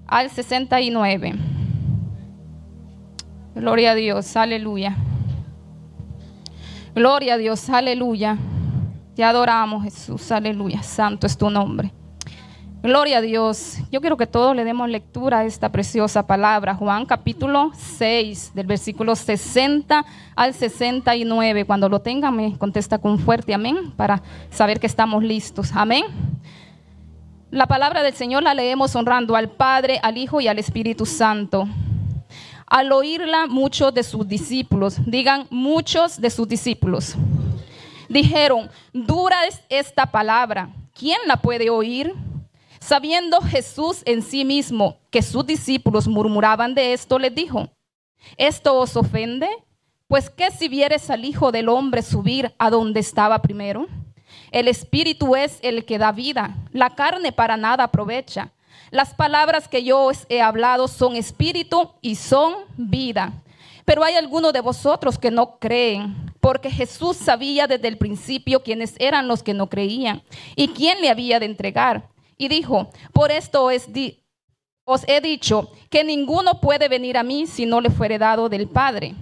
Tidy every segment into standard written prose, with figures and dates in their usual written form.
al 69. Gloria a Dios, aleluya. Gloria a Dios, aleluya. Te adoramos, Jesús, aleluya. Santo es tu nombre. Gloria a Dios. Yo quiero que todos le demos lectura a esta preciosa palabra. Juan capítulo 6, del versículo 60 al 69. Cuando lo tengan, me contesta con fuerte amén para saber que estamos listos. Amén. La palabra del Señor la leemos honrando al Padre, al Hijo y al Espíritu Santo. Al oírla, muchos de sus discípulos, digan muchos de sus discípulos, dijeron: dura es esta palabra, ¿quién la puede oír? Sabiendo Jesús en sí mismo que sus discípulos murmuraban de esto, les dijo: ¿esto os ofende? Pues ¿qué si vieres al Hijo del Hombre subir a donde estaba primero? El Espíritu es el que da vida, la carne para nada aprovecha. Las palabras que yo os he hablado son espíritu y son vida. Pero hay algunos de vosotros que no creen, porque Jesús sabía desde el principio quiénes eran los que no creían y quién le había de entregar. Y dijo: por esto os he dicho que ninguno puede venir a mí si no le fuere dado del Padre.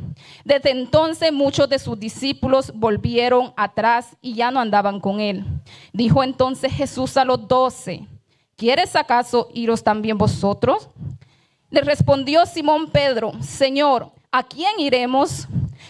Desde entonces muchos de sus discípulos volvieron atrás y ya no andaban con él. Dijo entonces Jesús a los 12: ¿quieres acaso iros también vosotros? Le respondió Simón Pedro: Señor, ¿a quién iremos?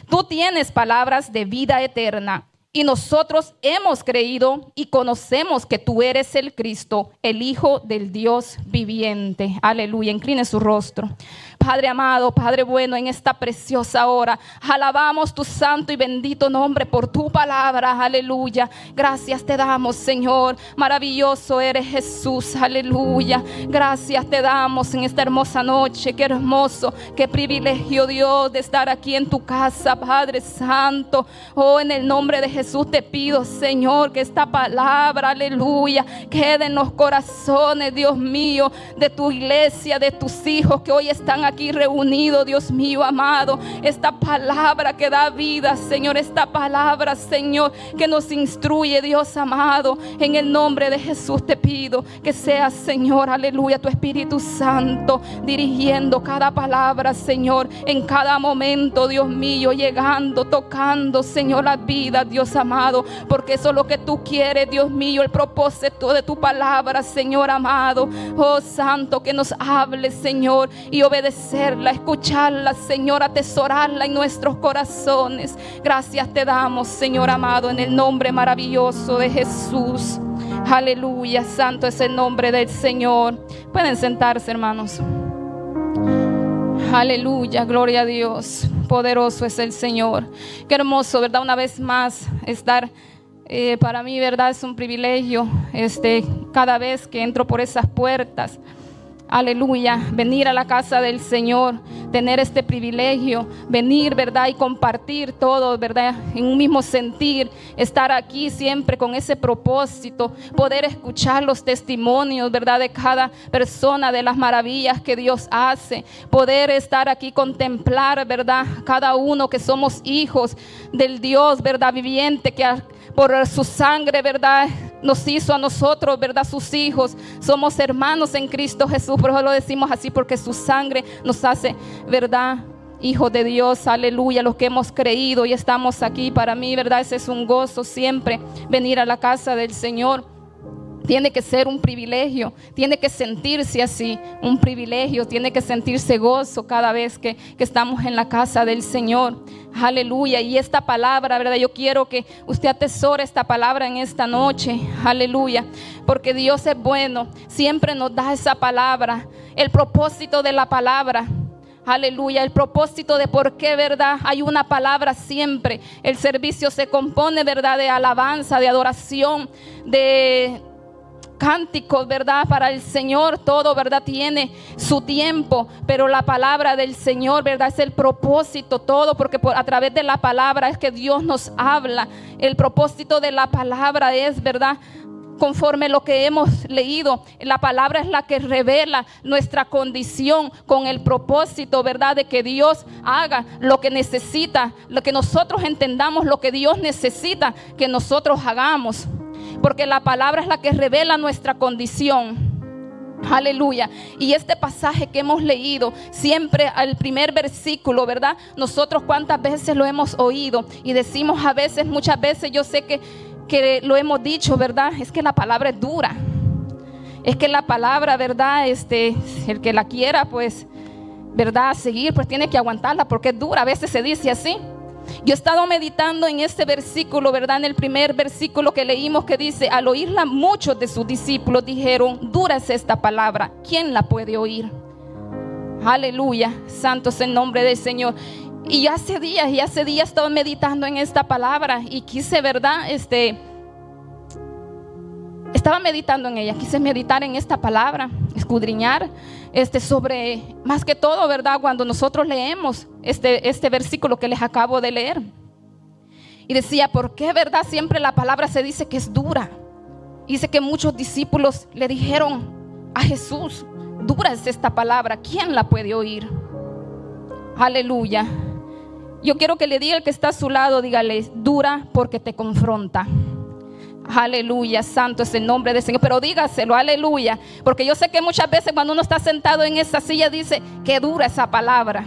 Tú tienes palabras de vida eterna, y nosotros hemos creído y conocemos que tú eres el Cristo, el Hijo del Dios viviente. Aleluya. Incline su rostro. Padre amado, Padre bueno, en esta preciosa hora alabamos tu santo y bendito nombre por tu palabra. Aleluya. Gracias te damos, Señor. Maravilloso eres, Jesús. Aleluya. Gracias te damos en esta hermosa noche. Qué hermoso, qué privilegio, Dios, de estar aquí en tu casa, Padre Santo. Oh, en el nombre de Jesús te pido, Señor, que esta palabra, aleluya, quede en los corazones, Dios mío, de tu iglesia, de tus hijos que hoy están aquí reunidos, Dios mío amado. Esta palabra que da vida, Señor, esta palabra, Señor, que nos instruye, Dios amado. En el nombre de Jesús te pido que seas, Señor, aleluya, tu Espíritu Santo dirigiendo cada palabra, Señor, en cada momento, Dios mío, llegando, tocando, Señor, la vida, Dios amado, porque eso es lo que tú quieres, Dios mío, el propósito de tu palabra, Señor amado. Oh Santo, que nos hables, Señor, y obedecerla, escucharla, Señor, atesorarla en nuestros corazones. Gracias te damos, Señor amado, en el nombre maravilloso de Jesús. Aleluya, santo es el nombre del Señor. Pueden sentarse, hermanos. Aleluya, gloria a Dios. Poderoso es el Señor. Qué hermoso, ¿verdad? Una vez más estar, para mí, ¿verdad? Es un privilegio, cada vez que entro por esas puertas. Aleluya, venir a la casa del Señor, tener este privilegio, venir, ¿verdad? Y compartir todo, ¿verdad? En un mismo sentir, estar aquí siempre con ese propósito, poder escuchar los testimonios, ¿verdad? De cada persona, de las maravillas que Dios hace, poder estar aquí, contemplar, ¿verdad? Cada uno que somos hijos del Dios, ¿verdad? Viviente, que por su sangre, ¿verdad? Nos hizo a nosotros, ¿verdad? Sus hijos. Somos hermanos en Cristo Jesús. Por eso lo decimos así, porque su sangre nos hace, ¿verdad? Hijos de Dios, aleluya. Los que hemos creído y estamos aquí. Para mí, ¿verdad? Ese es un gozo siempre, venir a la casa del Señor. Tiene que ser un privilegio, tiene que sentirse así, un privilegio, tiene que sentirse gozo cada vez que estamos en la casa del Señor. Aleluya. Y esta palabra, ¿verdad? Yo quiero que usted atesore esta palabra en esta noche. Aleluya. Porque Dios es bueno, siempre nos da esa palabra, el propósito de la palabra. Aleluya, el propósito de por qué, ¿verdad? Hay una palabra siempre. El servicio se compone, ¿verdad? De alabanza, de adoración, de cánticos, ¿verdad? Para el Señor todo, ¿verdad? Tiene su tiempo, pero la palabra del Señor, ¿verdad? Es el propósito todo, porque a través de la palabra es que Dios nos habla. El propósito de la palabra es, ¿verdad? Conforme lo que hemos leído, la palabra es la que revela nuestra condición con el propósito, ¿verdad? De que Dios haga lo que necesita, lo que nosotros entendamos, lo que Dios necesita que nosotros hagamos. Porque la palabra es la que revela nuestra condición. Aleluya. Y este pasaje que hemos leído, siempre al primer versículo, ¿verdad? Nosotros cuántas veces lo hemos oído y decimos a veces, muchas veces, yo sé que lo hemos dicho, ¿verdad? Es que la palabra es dura. Es que la palabra, ¿verdad? El que la quiera, pues, ¿verdad? Seguir, pues tiene que aguantarla porque es dura. A veces se dice así. Yo he estado meditando en este versículo, ¿verdad? En el primer versículo que leímos, que dice: al oírla muchos de sus discípulos dijeron: dura es esta palabra, ¿quién la puede oír? Aleluya, santo es el nombre del Señor. Y hace días estaba meditando en esta palabra y quise, ¿verdad? Estaba meditando en ella, quise meditar en esta palabra, escudriñar sobre, más que todo, ¿verdad? Cuando nosotros leemos este versículo que les acabo de leer. Y decía, ¿por qué, verdad? Siempre la palabra se dice que es dura. Dice que muchos discípulos le dijeron a Jesús: dura es esta palabra, ¿quién la puede oír? Aleluya. Yo quiero que le diga al que está a su lado, dígale: dura porque te confronta. Aleluya, santo es el nombre del Señor. Pero dígaselo, aleluya, porque yo sé que muchas veces cuando uno está sentado en esa silla dice: qué dura esa palabra.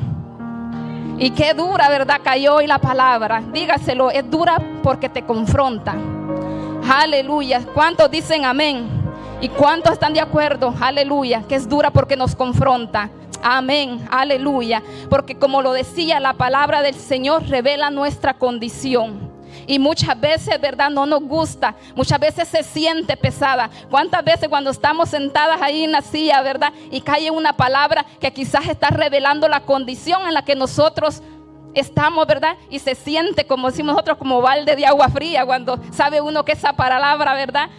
Y qué dura, ¿verdad? Cayó hoy la palabra. Dígaselo, es dura porque te confronta. Aleluya. ¿Cuántos dicen amén? ¿Y cuántos están de acuerdo? Aleluya, que es dura porque nos confronta. Amén, aleluya. Porque como lo decía, la palabra del Señor revela nuestra condición. Y muchas veces, ¿verdad? No nos gusta. Muchas veces se siente pesada. ¿Cuántas veces cuando estamos sentadas ahí en la silla, ¿verdad? Y cae una palabra que quizás está revelando la condición en la que nosotros estamos, ¿verdad? Y se siente, como decimos nosotros, como balde de agua fría cuando sabe uno que esa palabra, ¿verdad?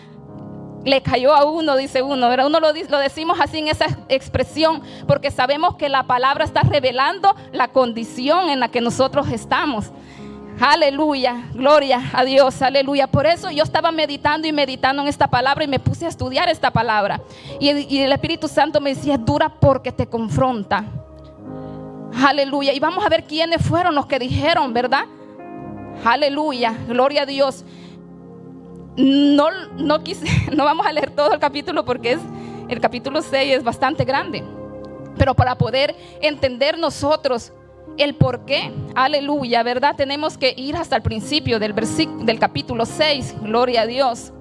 Le cayó a uno, dice uno, ¿verdad? Uno lo decimos así en esa expresión porque sabemos que la palabra está revelando la condición en la que nosotros estamos. Aleluya, gloria a Dios, aleluya. Por eso yo estaba meditando en esta palabra y me puse a estudiar esta palabra. Y el Espíritu Santo me decía: dura porque te confronta. Aleluya. Y vamos a ver quiénes fueron los que dijeron, ¿verdad? Aleluya, gloria a Dios. No vamos a leer todo el capítulo porque el capítulo 6 es bastante grande. Pero para poder entender nosotros el por qué, aleluya, ¿verdad? Tenemos que ir hasta el principio del capítulo 6, gloria a Dios,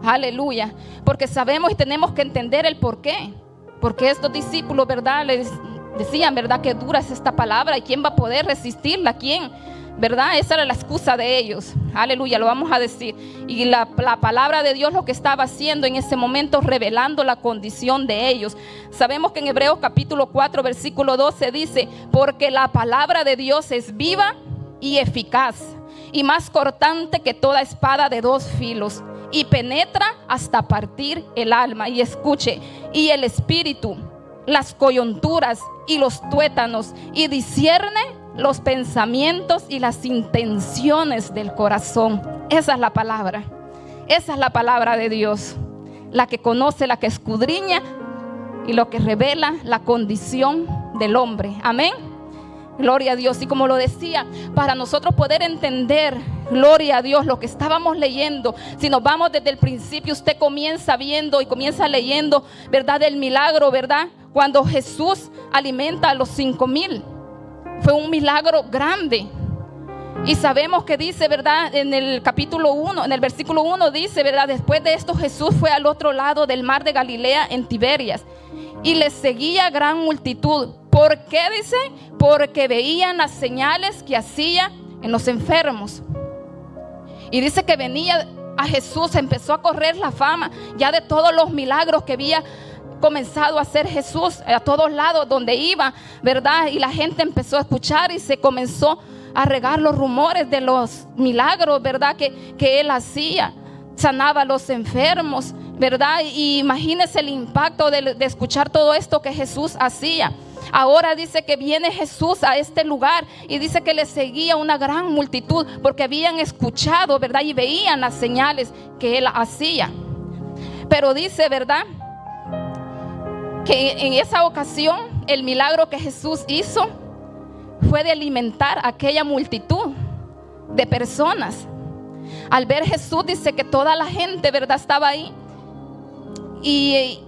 aleluya. Porque sabemos y tenemos que entender el por qué. Porque estos discípulos, ¿verdad? Les decían, ¿verdad? Que dura es esta palabra y quién va a poder resistirla, quién, ¿verdad? Esa era la excusa de ellos, aleluya, lo vamos a decir. Y la palabra de Dios lo que estaba haciendo en ese momento, revelando la condición de ellos. Sabemos que en Hebreos capítulo 4 versículo 12 dice: porque la palabra de Dios es viva y eficaz y más cortante que toda espada de dos filos, y penetra hasta partir el alma, y escuche, y el espíritu, las coyunturas y los tuétanos, y discierne los pensamientos y las intenciones del corazón. Esa es la palabra. Esa es la palabra de Dios, la que conoce, la que escudriña y lo que revela la condición del hombre. Amén. Gloria a Dios. Y como lo decía, para nosotros poder entender, gloria a Dios, lo que estábamos leyendo, si nos vamos desde el principio, usted comienza viendo y comienza leyendo, ¿verdad? Del milagro, ¿verdad? Cuando Jesús alimenta a los 5,000. Fue un milagro grande. Y sabemos que dice, ¿verdad? En el capítulo 1, en el versículo 1 dice, ¿verdad? Después de esto Jesús fue al otro lado del mar de Galilea, en Tiberias, y le seguía gran multitud. ¿Por qué dice? Porque veían las señales que hacía en los enfermos. Y dice que venía a Jesús, empezó a correr la fama ya de todos los milagros que había comenzado a hacer Jesús a todos lados donde iba, ¿verdad? Y la gente empezó a escuchar y se comenzó a regar los rumores de los milagros, ¿verdad? Que él hacía, sanaba a los enfermos, ¿verdad? Y imagínense el impacto de escuchar todo esto que Jesús hacía. Ahora dice que viene Jesús a este lugar y dice que le seguía una gran multitud porque habían escuchado, ¿verdad? Y veían las señales que él hacía. Pero dice, ¿verdad? Que en esa ocasión el milagro que Jesús hizo fue de alimentar a aquella multitud de personas. Al ver Jesús, dice que toda la gente, ¿verdad? Estaba ahí. Y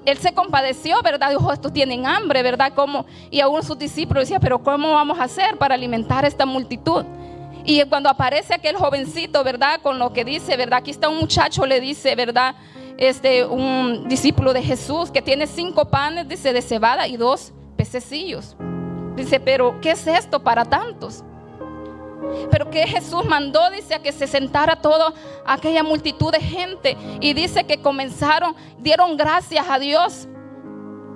Él se compadeció, ¿verdad? Dijo, estos tienen hambre, ¿verdad? ¿Cómo? Y aún sus discípulos decían, pero ¿cómo vamos a hacer para alimentar a esta multitud? Y cuando aparece aquel jovencito, ¿verdad? Con lo que dice, ¿verdad? Aquí está un muchacho, le dice, ¿verdad? Un discípulo de Jesús que tiene 5 panes, dice, de cebada y 2 pececillos. Dice, pero ¿qué es esto para tantos? Pero que Jesús mandó, dice, a que se sentara toda aquella multitud de gente. Y dice que dieron gracias a Dios.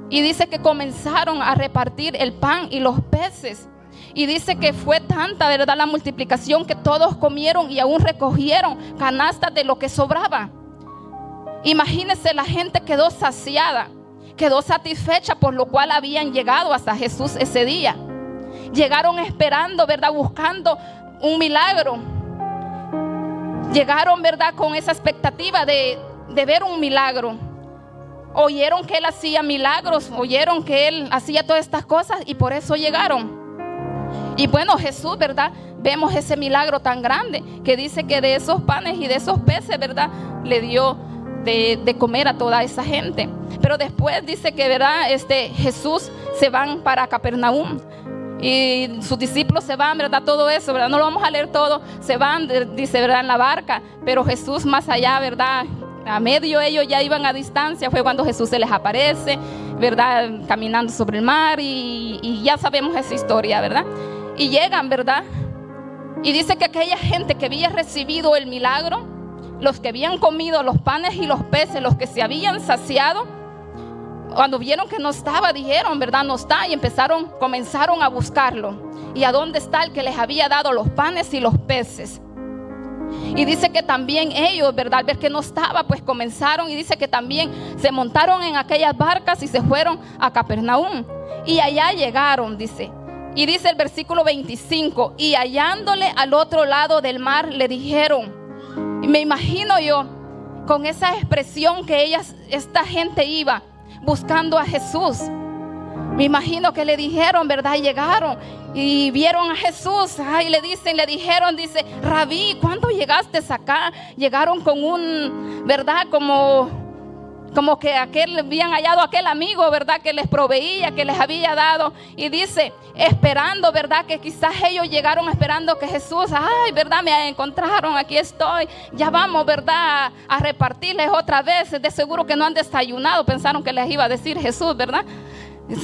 Y dice que comenzaron a repartir el pan y los peces. Y dice que fue tanta, ¿verdad?, la multiplicación que todos comieron y aún recogieron canastas de lo que sobraba. Imagínense, la gente quedó saciada, quedó satisfecha, por lo cual habían llegado hasta Jesús ese día. Llegaron esperando, ¿verdad?, buscando un milagro. Llegaron, ¿verdad?, con esa expectativa de ver un milagro. Oyeron que Él hacía milagros, oyeron que Él hacía todas estas cosas y por eso llegaron. Y bueno, Jesús, ¿verdad?, vemos ese milagro tan grande que dice que de esos panes y de esos peces, ¿verdad?, le dio de comer a toda esa gente. Pero después dice que, ¿verdad?, Jesús se van para Capernaum. Y sus discípulos se van, ¿verdad? Todo eso, ¿verdad? No lo vamos a leer todo. Se van, dice, ¿verdad?, en la barca. Pero Jesús más allá, ¿verdad?, a medio ellos ya iban a distancia. Fue cuando Jesús se les aparece, ¿verdad?, caminando sobre el mar. Y ya sabemos esa historia, ¿verdad? Y llegan, ¿verdad? Y dice que aquella gente que había recibido el milagro, los que habían comido los panes y los peces, los que se habían saciado, cuando vieron que no estaba, dijeron, ¿verdad?, no está. Y comenzaron a buscarlo. ¿Y a dónde está el que les había dado los panes y los peces? Y dice que también ellos, ¿verdad?, al ver que no estaba, pues comenzaron. Y dice que también se montaron en aquellas barcas y se fueron a Capernaum. Y allá llegaron, dice. Y dice el versículo 25, y hallándole al otro lado del mar, le dijeron. Y me imagino yo, con esa expresión que esta gente iba buscando a Jesús. Me imagino que le dijeron, ¿verdad? Llegaron y vieron a Jesús. Ay, le dijeron, dice, Rabí, ¿cuándo llegaste acá? Llegaron con ¿verdad? Como que habían hallado a aquel amigo, ¿verdad?, que les proveía, que les había dado. Y dice, esperando, ¿verdad?, que quizás ellos llegaron esperando que Jesús, ay, ¿verdad?, me encontraron, aquí estoy, ya vamos, ¿verdad?, a repartirles otra vez. De seguro que no han desayunado, pensaron que les iba a decir Jesús, ¿verdad?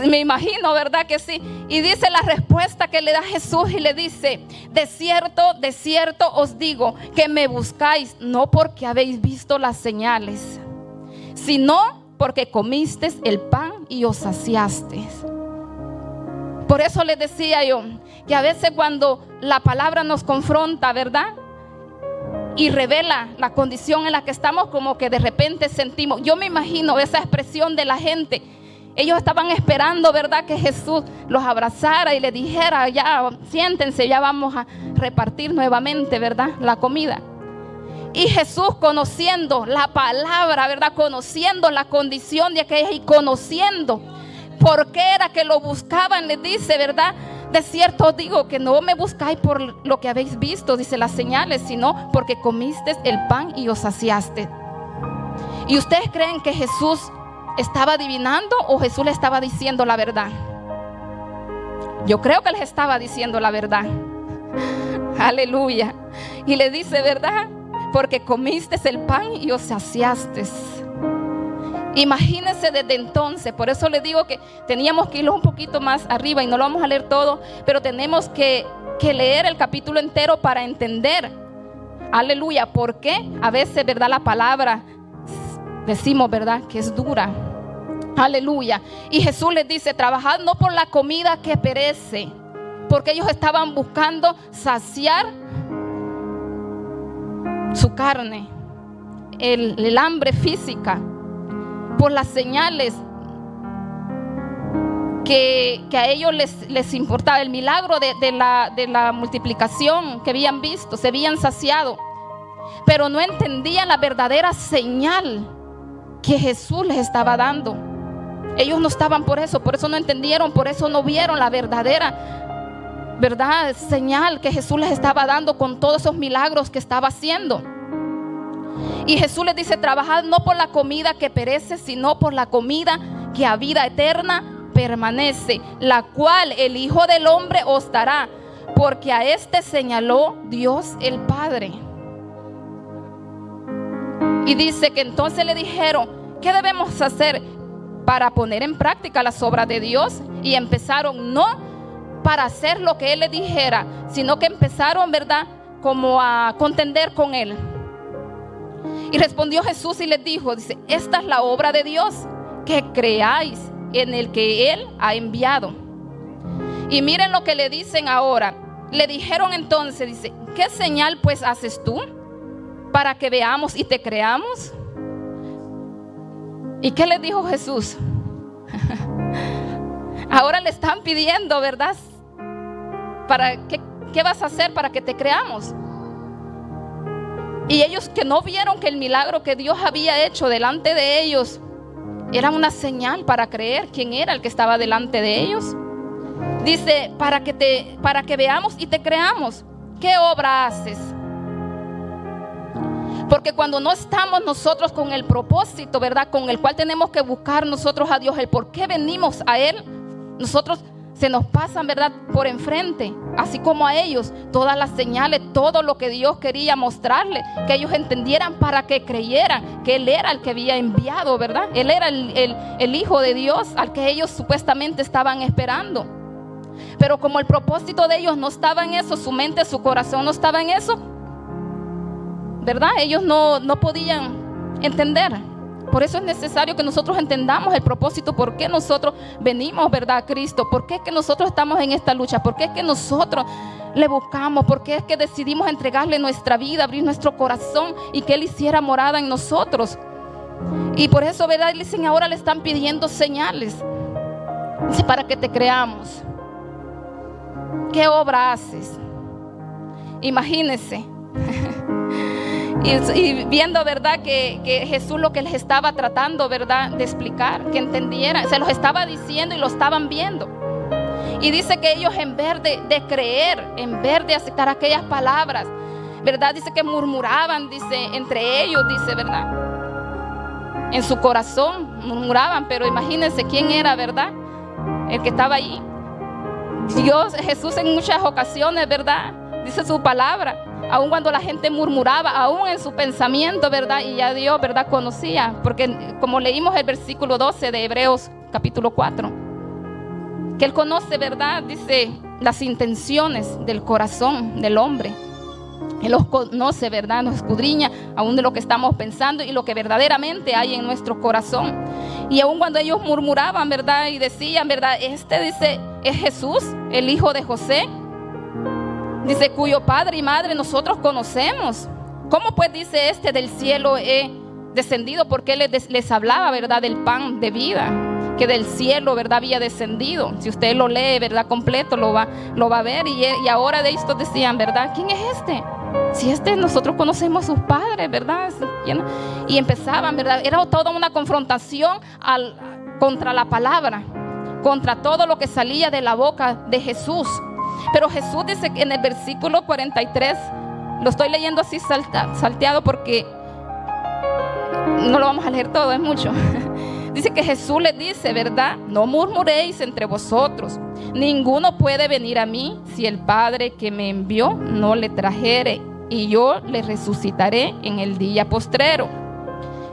Me imagino, ¿verdad?, que sí. Y dice la respuesta que le da Jesús y le dice, de cierto os digo que me buscáis, no porque habéis visto las señales, sino porque comisteis el pan y os saciasteis. Por eso les decía yo que a veces cuando la palabra nos confronta, ¿verdad?, y revela la condición en la que estamos, como que de repente sentimos, yo me imagino esa expresión de la gente. Ellos estaban esperando, ¿verdad?, que Jesús los abrazara y les dijera, ya siéntense, ya vamos a repartir nuevamente, ¿verdad?, la comida. Y Jesús, conociendo la palabra, ¿verdad?, conociendo la condición de aquellos y conociendo por qué era que lo buscaban, les dice, ¿verdad?, de cierto os digo que no me buscáis por lo que habéis visto, dice, las señales, sino porque comisteis el pan y os saciaste. ¿Y ustedes creen que Jesús estaba adivinando o Jesús le estaba diciendo la verdad? Yo creo que les estaba diciendo la verdad. Aleluya. Y le dice, ¿verdad?, porque comisteis el pan y os saciasteis. Imagínense desde entonces. Por eso les digo que teníamos que irnos un poquito más arriba y no lo vamos a leer todo, pero tenemos que leer el capítulo entero para entender. Aleluya. Porque a veces, ¿verdad?, la palabra decimos, ¿verdad?, que es dura. Aleluya. Y Jesús les dice, trabajad no por la comida que perece, porque ellos estaban buscando saciar su carne, el hambre física, por las señales que a ellos les importaba, el milagro de la multiplicación que habían visto, se habían saciado, pero no entendían la verdadera señal que Jesús les estaba dando. Ellos no estaban por eso no entendieron, por eso no vieron la verdadera, ¿verdad?, señal que Jesús les estaba dando con todos esos milagros que estaba haciendo. Y Jesús les dice: trabajad no por la comida que perece, sino por la comida que a vida eterna permanece, la cual el Hijo del Hombre os dará, porque a este señaló Dios el Padre. Y dice que entonces le dijeron: ¿qué debemos hacer para poner en práctica las obras de Dios? Y empezaron no para hacer lo que Él les dijera, sino que empezaron, ¿verdad?, como a contender con Él. Y respondió Jesús y les dijo, dice: esta es la obra de Dios, que creáis en el que Él ha enviado. Y miren lo que le dicen ahora. Le dijeron entonces, dice: ¿qué señal pues haces tú para que veamos y te creamos? ¿Y qué les dijo Jesús? Ahora le están pidiendo, ¿verdad? ¿Qué vas a hacer para que te creamos? Y ellos, que no vieron que el milagro que Dios había hecho delante de ellos era una señal para creer quién era el que estaba delante de ellos. Dice: para que veamos y te creamos. ¿Qué obra haces? Porque cuando no estamos nosotros con el propósito, ¿verdad?, con el cual tenemos que buscar nosotros a Dios, el por qué venimos a Él, nosotros se nos pasan, ¿verdad?, por enfrente, así como a ellos, todas las señales, todo lo que Dios quería mostrarles, que ellos entendieran para que creyeran que Él era el que había enviado, ¿verdad? Él era el Hijo de Dios al que ellos supuestamente estaban esperando. Pero como el propósito de ellos no estaba en eso, su mente, su corazón no estaba en eso, ¿verdad?, ellos no podían entender. Por eso es necesario que nosotros entendamos el propósito, por qué nosotros venimos, ¿verdad?, a Cristo, por qué es que nosotros estamos en esta lucha, por qué es que nosotros le buscamos, por qué es que decidimos entregarle nuestra vida, abrir nuestro corazón y que Él hiciera morada en nosotros. Y por eso, ¿verdad?, dicen, ahora le están pidiendo señales. Dice: para que te creamos. ¿Qué obra haces? Imagínense. Y viendo, ¿verdad?, que Jesús lo que les estaba tratando, ¿verdad?, de explicar, que entendieran, se los estaba diciendo y lo estaban viendo. Y dice que ellos, en vez de creer, en vez de aceptar aquellas palabras, ¿verdad?, dice que murmuraban, dice, entre ellos, dice, ¿verdad?, en su corazón murmuraban. Pero imagínense quién era, ¿verdad?, el que estaba ahí. Jesús en muchas ocasiones, ¿verdad?, dice su palabra, aun cuando la gente murmuraba, aún en su pensamiento, ¿verdad?, y ya Dios, ¿verdad?, conocía, porque como leímos el versículo 12 de Hebreos capítulo 4, que Él conoce, ¿verdad?, dice, las intenciones del corazón del hombre. Él los conoce, ¿verdad?, nos escudriña aún de lo que estamos pensando y lo que verdaderamente hay en nuestro corazón. Y aun cuando ellos murmuraban, ¿verdad?, y decían, ¿verdad?, dice, es Jesús, el hijo de José, dice, cuyo padre y madre nosotros conocemos. ¿Cómo pues dice del cielo he descendido? Porque Él les hablaba, ¿verdad?, del pan de vida, que del cielo, ¿verdad?, había descendido. Si usted lo lee, ¿verdad?, completo, lo va a ver. Y ahora de esto decían, ¿verdad?, ¿quién es este? Si nosotros conocemos a sus padres, ¿verdad? Y empezaban, ¿verdad? Era toda una confrontación contra la palabra, contra todo lo que salía de la boca de Jesús. Pero Jesús dice que en el versículo 43, lo estoy leyendo así salteado porque no lo vamos a leer todo, es mucho. Dice que Jesús les dice, ¿verdad?, no murmuréis entre vosotros. Ninguno puede venir a mí si el Padre que me envió no le trajere, y yo le resucitaré en el día postrero.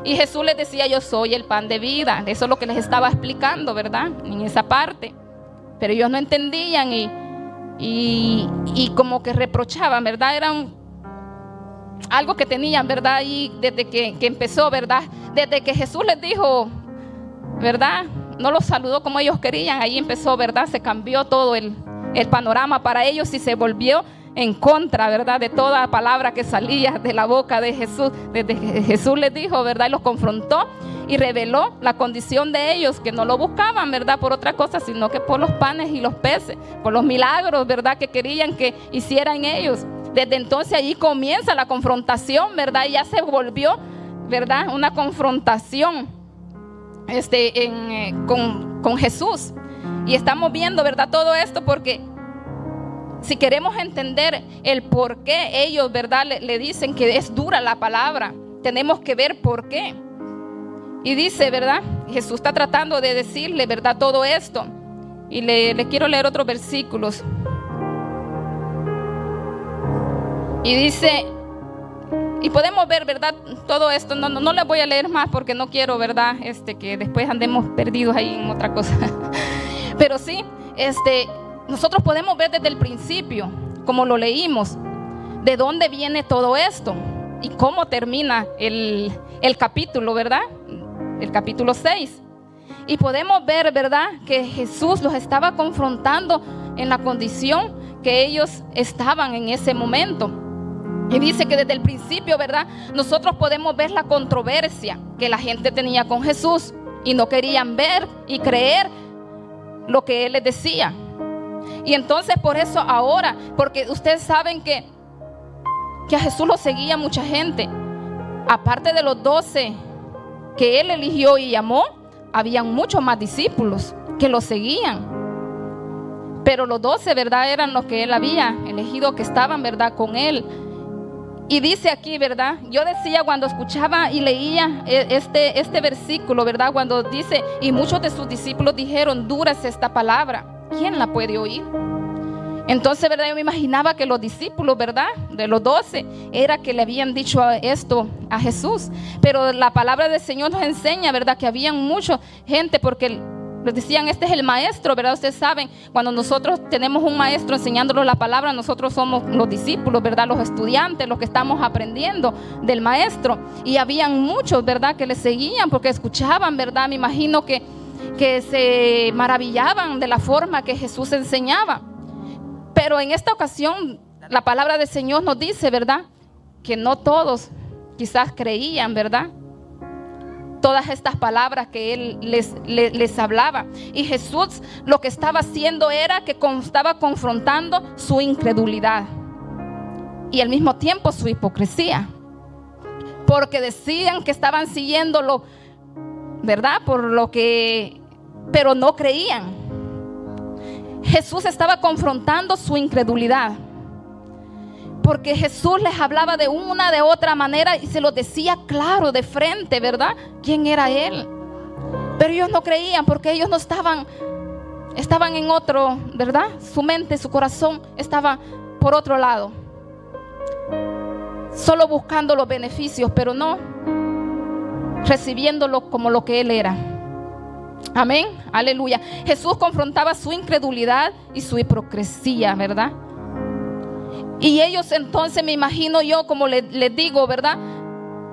Y Jesús les decía: yo soy el pan de vida. Eso es lo que les estaba explicando, ¿verdad?, en esa parte. Pero ellos no entendían y como que reprochaban, ¿verdad? Era algo que tenían, ¿verdad? Y desde que empezó, ¿verdad?, desde que Jesús les dijo, ¿verdad?, no los saludó como ellos querían, ahí empezó, ¿verdad?, se cambió todo el panorama para ellos y se volvió en contra, ¿verdad?, de toda palabra que salía de la boca de Jesús. Desde que Jesús les dijo, ¿verdad?, y los confrontó y reveló la condición de ellos, que no lo buscaban, ¿verdad?, por otra cosa, sino que por los panes y los peces, por los milagros, ¿verdad?, que querían que hicieran ellos. Desde entonces allí comienza la confrontación, ¿verdad?, y ya se volvió, ¿verdad?, una confrontación con Jesús. Y estamos viendo, ¿verdad?, todo esto porque si queremos entender el por qué ellos, ¿verdad?, le dicen que es dura la palabra, tenemos que ver por qué. Y dice, ¿verdad? Jesús está tratando de decirle, ¿verdad? Todo esto. Y le quiero leer otros versículos. Y dice, y podemos ver, ¿verdad? Todo esto, no les voy a leer más porque no quiero, ¿verdad? Que después andemos perdidos ahí en otra cosa. Pero sí, nosotros podemos ver desde el principio, como lo leímos, de dónde viene todo esto y cómo termina el capítulo, ¿verdad? El capítulo 6. Y podemos ver, ¿verdad?, que Jesús los estaba confrontando en la condición que ellos estaban en ese momento. Y dice que desde el principio, ¿verdad?, nosotros podemos ver la controversia que la gente tenía con Jesús y no querían ver y creer lo que Él les decía. Y entonces por eso ahora, porque ustedes saben que a Jesús lo seguía mucha gente. Aparte de los 12 que Él eligió y llamó, habían muchos más discípulos que lo seguían. Pero los 12, ¿verdad?, eran los que Él había elegido, que estaban, ¿verdad?, con Él. Y dice aquí, ¿verdad? Yo decía cuando escuchaba y leía este versículo, ¿verdad? Cuando dice, y muchos de sus discípulos dijeron, dura es esta palabra, ¿quién la puede oír? Entonces, ¿verdad? Yo me imaginaba que los discípulos, ¿verdad?, de los 12, era que le habían dicho esto a Jesús. Pero la palabra del Señor nos enseña, ¿verdad?, que habían mucha gente, porque les decían, este es el maestro, ¿verdad? Ustedes saben, cuando nosotros tenemos un maestro enseñándonos la palabra, nosotros somos los discípulos, ¿verdad?, los estudiantes, los que estamos aprendiendo del maestro. Y habían muchos, ¿verdad?, que le seguían porque escuchaban, ¿verdad? Me imagino que se maravillaban de la forma que Jesús enseñaba. Pero en esta ocasión, la palabra del Señor nos dice, ¿verdad?, que no todos quizás creían, ¿verdad?, todas estas palabras que Él les hablaba. Y Jesús lo que estaba haciendo era que estaba confrontando su incredulidad y al mismo tiempo su hipocresía, porque decían que estaban siguiéndolo, ¿verdad?, pero no creían. Jesús estaba confrontando su incredulidad, porque Jesús les hablaba de una, de otra manera y se lo decía claro, de frente, ¿verdad?, quién era Él. Pero ellos no creían porque ellos no estaban en otro, ¿verdad? Su mente, su corazón estaba por otro lado, solo buscando los beneficios, pero no recibiéndolo como lo que Él era. Amén, aleluya. Jesús confrontaba su incredulidad y su hipocresía, ¿verdad? Y ellos entonces, me imagino yo, como les digo, ¿verdad?,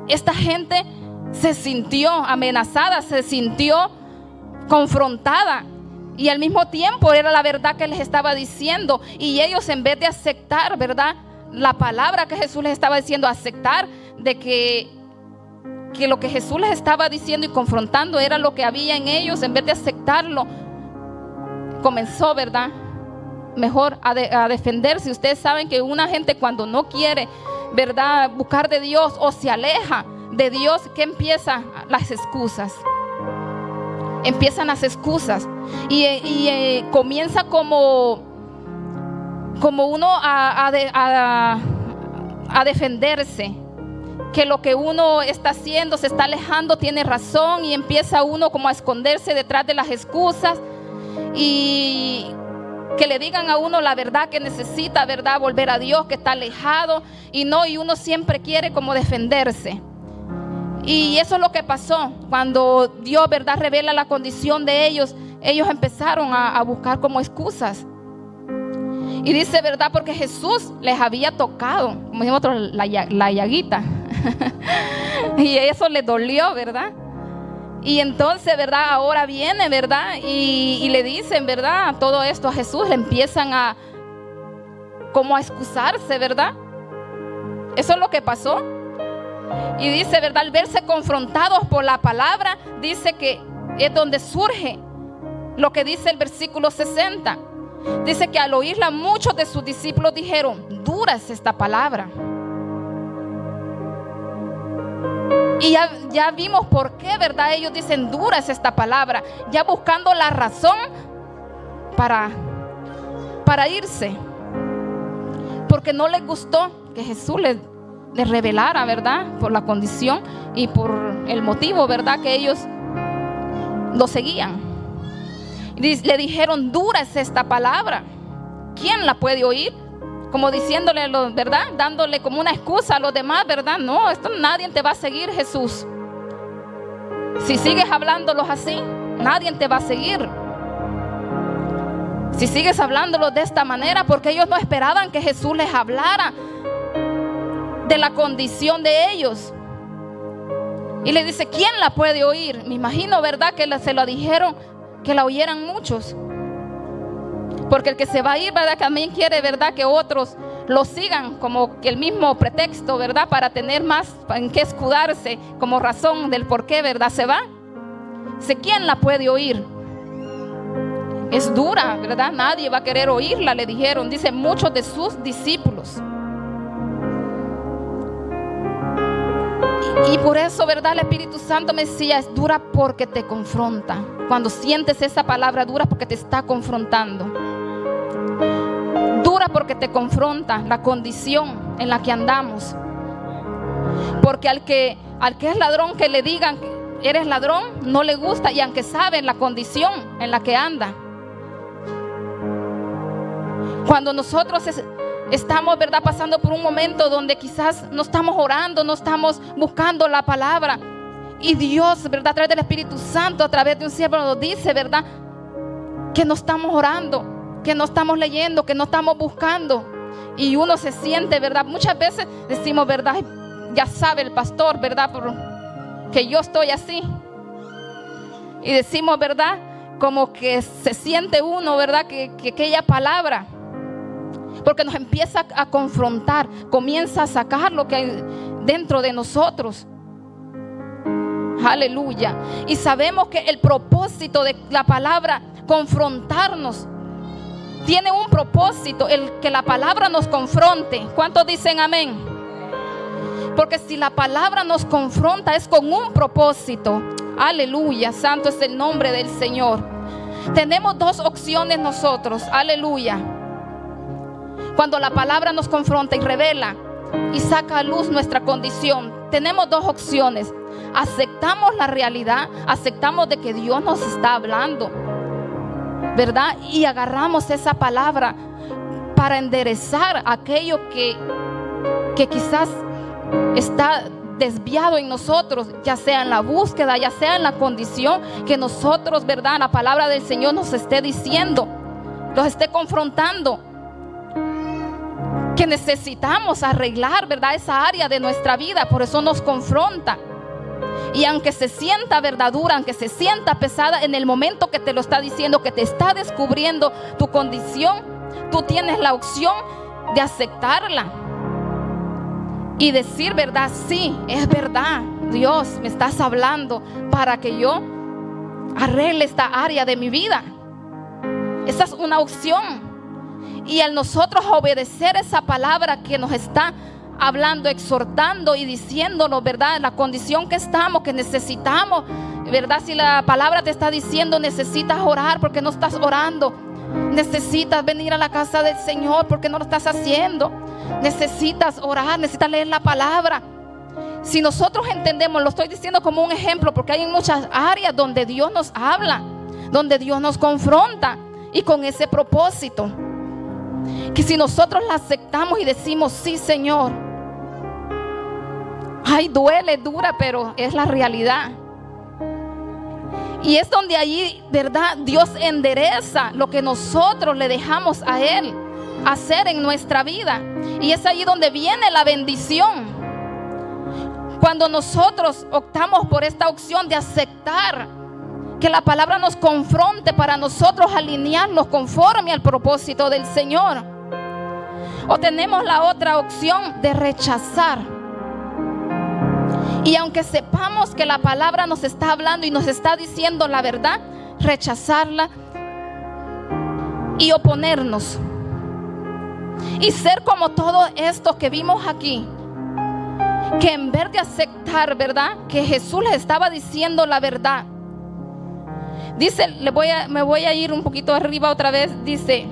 esta gente se sintió amenazada, se sintió confrontada, y al mismo tiempo era la verdad que les estaba diciendo. Y ellos, en vez de aceptar, ¿verdad?, la palabra que Jesús les estaba diciendo, aceptar de que lo que Jesús les estaba diciendo y confrontando era lo que había en ellos, en vez de aceptarlo, comenzó, ¿verdad?, mejor a defenderse. Ustedes saben que una gente cuando no quiere, ¿verdad?, buscar de Dios o se aleja de Dios, ¿qué empieza? Las excusas. Empiezan las excusas y comienza como uno a defenderse, que lo que uno está haciendo, se está alejando, tiene razón, y empieza uno como a esconderse detrás de las excusas y que le digan a uno la verdad que necesita, ¿verdad?, volver a Dios, que está alejado, y uno siempre quiere como defenderse. Y eso es lo que pasó cuando Dios, ¿verdad?, revela la condición de ellos. Ellos empezaron a buscar como excusas. Y dice, ¿verdad?, porque Jesús les había tocado, como decimos nosotros, la llaguita. Y eso les dolió, ¿verdad? Y entonces, ¿verdad?, ahora viene, ¿verdad?, y le dicen, ¿verdad?, todo esto a Jesús. Le empiezan como a excusarse, ¿verdad? Eso es lo que pasó. Y dice, ¿verdad?, al verse confrontados por la palabra, dice que es donde surge lo que dice el versículo 60. Dice que al oírla, muchos de sus discípulos dijeron, dura es esta palabra. Y ya vimos por qué, ¿verdad?, ellos dicen, dura es esta palabra, ya buscando la razón para irse, porque no les gustó que Jesús les revelara, ¿verdad? Por la condición y por el motivo, ¿verdad? Que ellos lo seguían. Y le dijeron: dura es esta palabra, ¿quién la puede oír? Como diciéndole, ¿verdad? Dándole como una excusa a los demás, ¿verdad? No, esto nadie te va a seguir, Jesús. Si sigues hablándolos así, nadie te va a seguir. Si sigues hablándolos de esta manera, porque ellos no esperaban que Jesús les hablara de la condición de ellos. Y le dice: ¿quién la puede oír? Me imagino, ¿verdad? Que se lo dijeron, que la oyeran muchos. Porque el que se va a ir, ¿verdad? Que también quiere, ¿verdad? Que otros lo sigan, como que el mismo pretexto, ¿verdad? Para tener más en qué escudarse, como razón del por qué, ¿verdad? Se va. Dice: ¿quién la puede oír? Es dura, ¿verdad? Nadie va a querer oírla, le dijeron. Dice: muchos de sus discípulos. Y por eso, ¿verdad? El Espíritu Santo me decía: es dura porque te confronta. Cuando sientes esa palabra dura, porque te está confrontando. Dura porque te confronta la condición en la que andamos. Porque al que es ladrón, que le digan eres ladrón, no le gusta, y aunque sabe la condición en la que anda. Cuando nosotros estamos, ¿verdad?, pasando por un momento donde quizás no estamos orando, no estamos buscando la palabra, y Dios, ¿verdad?, a través del Espíritu Santo, a través de un siervo nos dice, ¿verdad?, que no estamos orando, que no estamos leyendo, que no estamos buscando, y uno se siente, ¿verdad? Muchas veces decimos, ¿verdad?, ya sabe el pastor, ¿verdad?, que yo estoy así, y decimos, ¿verdad?, como que se siente uno, ¿verdad?, que aquella palabra, porque nos empieza a confrontar, comienza a sacar lo que hay dentro de nosotros. Aleluya. Y sabemos que el propósito de la palabra, confrontarnos, tiene un propósito, el que la palabra nos confronte. ¿Cuántos dicen amén? Porque si la palabra nos confronta, es con un propósito. Aleluya, santo es el nombre del Señor. Tenemos dos opciones nosotros. Aleluya. Cuando la palabra nos confronta y revela y saca a luz nuestra condición, tenemos dos opciones. Aceptamos la realidad, aceptamos de que Dios nos está hablando, ¿verdad? Y agarramos esa palabra para enderezar aquello que quizás está desviado en nosotros, ya sea en la búsqueda, ya sea en la condición que nosotros, ¿verdad?, la palabra del Señor nos esté diciendo, nos esté confrontando, que necesitamos arreglar, ¿verdad?, esa área de nuestra vida. Por eso nos confronta. Y aunque se sienta, ¿verdad?, dura, aunque se sienta pesada, en el momento que te lo está diciendo, que te está descubriendo tu condición, tú tienes la opción de aceptarla y decir, ¿verdad?, sí, es verdad, Dios, me estás hablando para que yo arregle esta área de mi vida. Esa es una opción. Y al nosotros obedecer esa palabra que nos está hablando, exhortando y diciéndonos, ¿verdad?, la condición que estamos, que necesitamos, ¿verdad? Si la palabra te está diciendo necesitas orar porque no estás orando, necesitas venir a la casa del Señor porque no lo estás haciendo, necesitas orar, necesitas leer la palabra. Si nosotros entendemos, lo estoy diciendo como un ejemplo, porque hay muchas áreas donde Dios nos habla, donde Dios nos confronta, y con ese propósito, que si nosotros la aceptamos y decimos sí, Señor, ay, duele, dura, pero es la realidad. Y es donde allí, ¿verdad?, Dios endereza lo que nosotros le dejamos a Él hacer en nuestra vida. Y es allí donde viene la bendición. Cuando nosotros optamos por esta opción de aceptar que la palabra nos confronte para nosotros alinearnos conforme al propósito del Señor. O tenemos la otra opción de rechazar. Y aunque sepamos que la palabra nos está hablando y nos está diciendo la verdad, rechazarla y oponernos. Y ser como todo esto que vimos aquí, que en vez de aceptar, ¿verdad?, que Jesús les estaba diciendo la verdad. Dice, me voy a ir un poquito arriba otra vez. Dice,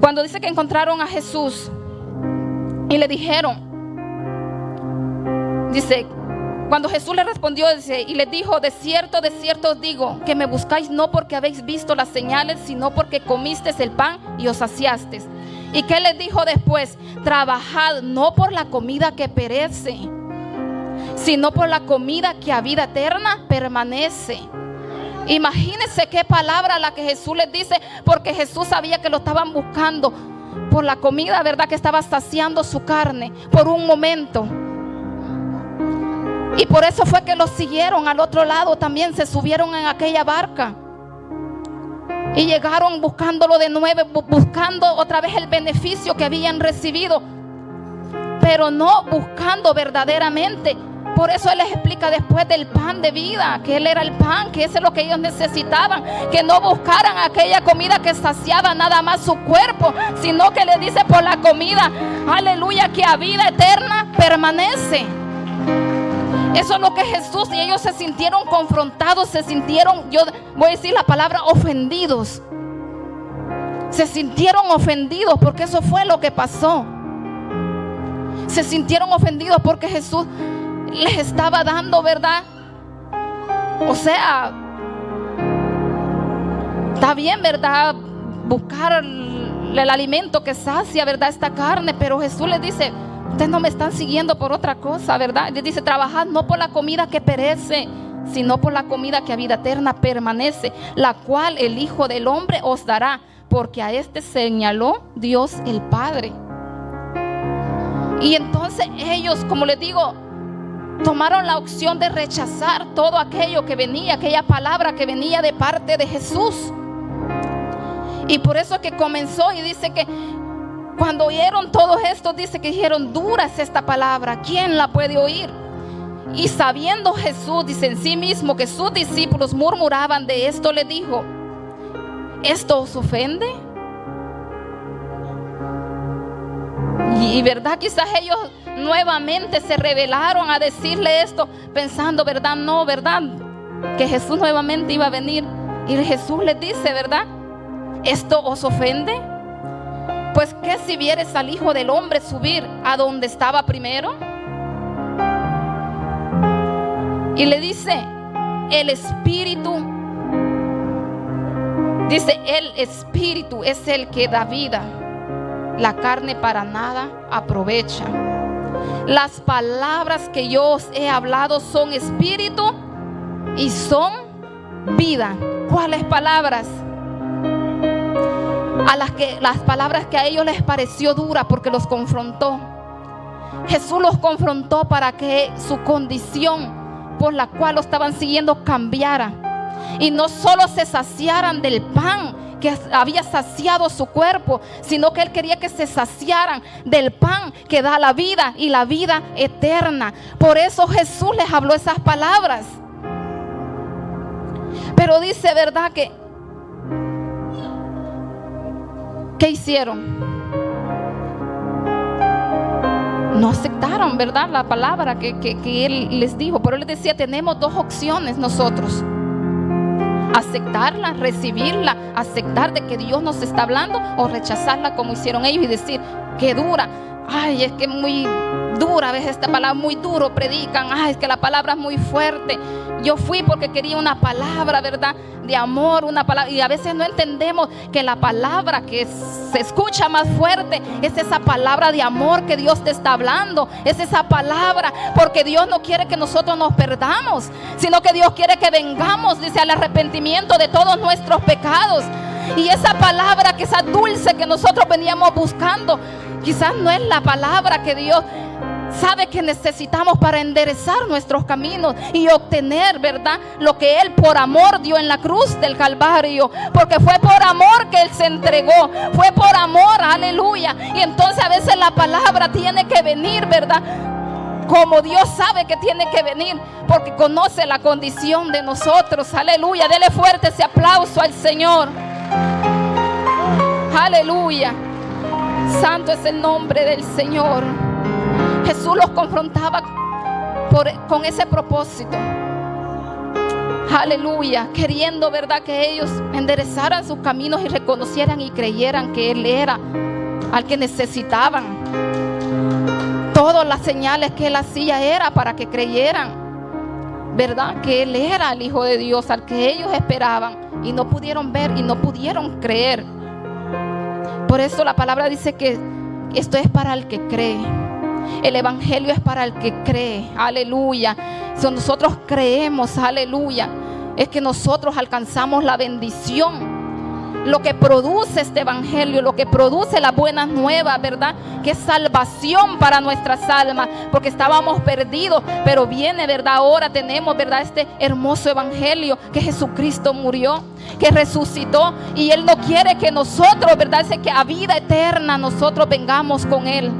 cuando dice que encontraron a Jesús, Y le dijeron, dice, cuando Jesús le respondió, dice, y le dijo: de cierto os digo, que me buscáis no porque habéis visto las señales, sino porque comisteis el pan y os saciasteis. ¿Y qué les dijo después? Trabajad no por la comida que perece, sino por la comida que a vida eterna permanece. Imagínense qué palabra la que Jesús les dice, porque Jesús sabía que lo estaban buscando por la comida, ¿verdad? Que estaba saciando su carne por un momento. Y por eso fue que los siguieron al otro lado también, se subieron en aquella barca y llegaron buscándolo de nuevo, buscando otra vez el beneficio que habían recibido, pero no buscando verdaderamente. Por eso Él les explica después del pan de vida, que Él era el pan, que eso es lo que ellos necesitaban, que no buscaran aquella comida que saciaba nada más su cuerpo, sino que le dice por la comida, aleluya, que a vida eterna permanece. Eso es lo que Jesús, y ellos se sintieron confrontados, se sintieron, yo voy a decir la palabra, ofendidos. Se sintieron ofendidos porque eso fue lo que pasó. Se sintieron ofendidos porque Jesús les estaba dando, ¿verdad? O sea, está bien, ¿verdad? Buscar el alimento que sacia, ¿verdad? Esta carne, pero Jesús les dice: ustedes no me están siguiendo por otra cosa, ¿verdad? Les dice: trabajad no por la comida que perece, sino por la comida que a vida eterna permanece, la cual el Hijo del Hombre os dará, porque a este señaló Dios el Padre. Y entonces ellos, como les digo, tomaron la opción de rechazar todo aquello que venía, aquella palabra que venía de parte de Jesús. Y por eso que comenzó, y dice que cuando oyeron todo esto, dice que dijeron: dura es esta palabra, ¿quién la puede oír? Y sabiendo Jesús, dice en sí mismo, que sus discípulos murmuraban de esto, le dijo: ¿esto os ofende? Y verdad, quizás ellos nuevamente se rebelaron a decirle esto, pensando, verdad, no, verdad, que Jesús nuevamente iba a venir. Y Jesús les dice, verdad: ¿esto os ofende? Pues que si vieres al Hijo del Hombre subir a donde estaba primero. Y le dice: el Espíritu, dice, el Espíritu es el que da vida, la carne para nada aprovecha. Las palabras que yo os he hablado son espíritu y son vida. ¿Cuáles palabras? Las palabras que a ellos les pareció dura, porque los confrontó. Jesús los confrontó para que su condición por la cual lo estaban siguiendo cambiara, y no solo se saciaran del pan que había saciado su cuerpo, sino que Él quería que se saciaran del pan que da la vida y la vida eterna. Por eso Jesús les habló esas palabras. Pero dice, ¿verdad? Que ¿qué hicieron? No aceptaron, ¿verdad? La palabra que Él les dijo. Pero Él les decía: tenemos dos opciones nosotros: aceptarla, recibirla, aceptar de que Dios nos está hablando, o rechazarla como hicieron ellos y decir: qué dura, ay, es que muy dura, a veces esta palabra muy duro predican, ay, es que la palabra es muy fuerte. Yo fui porque quería una palabra, ¿verdad?, de amor, una palabra, y a veces no entendemos que la palabra que se escucha más fuerte es esa palabra de amor que Dios te está hablando. Es esa palabra, porque Dios no quiere que nosotros nos perdamos, sino que Dios quiere que vengamos, dice, al arrepentimiento de todos nuestros pecados. Y esa palabra, que esa dulce que nosotros veníamos buscando, quizás no es la palabra que Dios sabe que necesitamos para enderezar nuestros caminos y obtener, ¿verdad?, lo que Él por amor dio en la cruz del Calvario. Porque fue por amor que Él se entregó, fue por amor, aleluya. Y entonces a veces la palabra tiene que venir, ¿verdad?, como Dios sabe que tiene que venir, porque conoce la condición de nosotros. Aleluya, dele fuerte ese aplauso al Señor. Aleluya, santo es el nombre del Señor. Jesús los confrontaba con ese propósito. Aleluya, queriendo, ¿verdad?, que ellos enderezaran sus caminos y reconocieran y creyeran que Él era al que necesitaban. Todas las señales que Él hacía era para que creyeran, ¿verdad? Que Él era el Hijo de Dios, al que ellos esperaban y no pudieron ver y no pudieron creer. Por eso la palabra dice que esto es para el que cree. El evangelio es para el que cree. Aleluya. Si nosotros creemos, aleluya, es que nosotros alcanzamos la bendición. Lo que produce este evangelio, lo que produce las buenas nuevas, ¿verdad? Que es salvación para nuestras almas, porque estábamos perdidos, pero viene, ¿verdad? Ahora tenemos, ¿verdad? Este hermoso evangelio, que Jesucristo murió, que resucitó, y Él no quiere que nosotros, ¿verdad? Dice que a vida eterna nosotros vengamos con Él.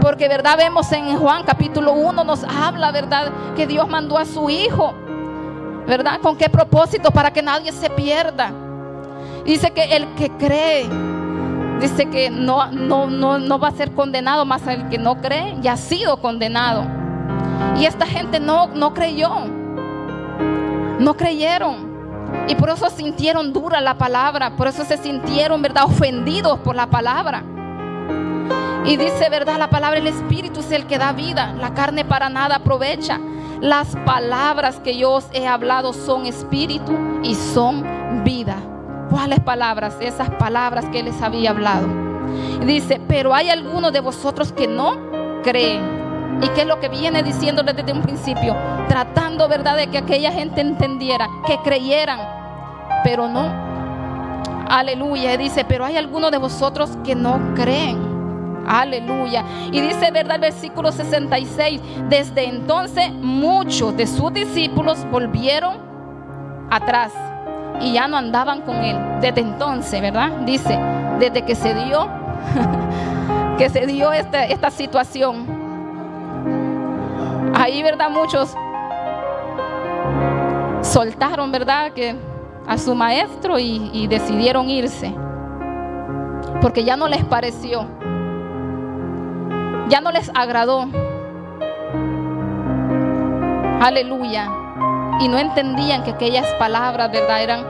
Porque, ¿verdad? Vemos en Juan capítulo 1, nos habla, ¿verdad? Que Dios mandó a su Hijo, ¿verdad? ¿Con qué propósito? Para que nadie se pierda. Dice que el que cree, dice que no va a ser condenado, más el que no cree ya ha sido condenado. Y esta gente no creyó, no creyeron, y por eso sintieron dura la palabra, por eso se sintieron, ¿verdad?, ofendidos por la palabra. Y dice, ¿verdad?, la palabra, el Espíritu es el que da vida, la carne para nada aprovecha. Las palabras que yo os he hablado son espíritu y son vida. ¿Cuáles palabras? Esas palabras que Él les había hablado. Y dice, pero hay algunos de vosotros que no creen. ¿Y qué es lo que viene diciéndole desde un principio? Tratando, ¿verdad?, de que aquella gente entendiera, que creyeran, pero no. Aleluya. Y dice, pero hay algunos de vosotros que no creen. Aleluya. Y dice, ¿verdad?, el versículo 66, desde entonces muchos de sus discípulos volvieron atrás y ya no andaban con Él. Desde entonces, ¿verdad? Dice, desde que se dio esta situación, ahí, ¿verdad?, muchos soltaron, ¿verdad?, que a su maestro y decidieron irse, porque ya no les pareció, ya no les agradó. Aleluya. Y no entendían que aquellas palabras, ¿verdad?, eran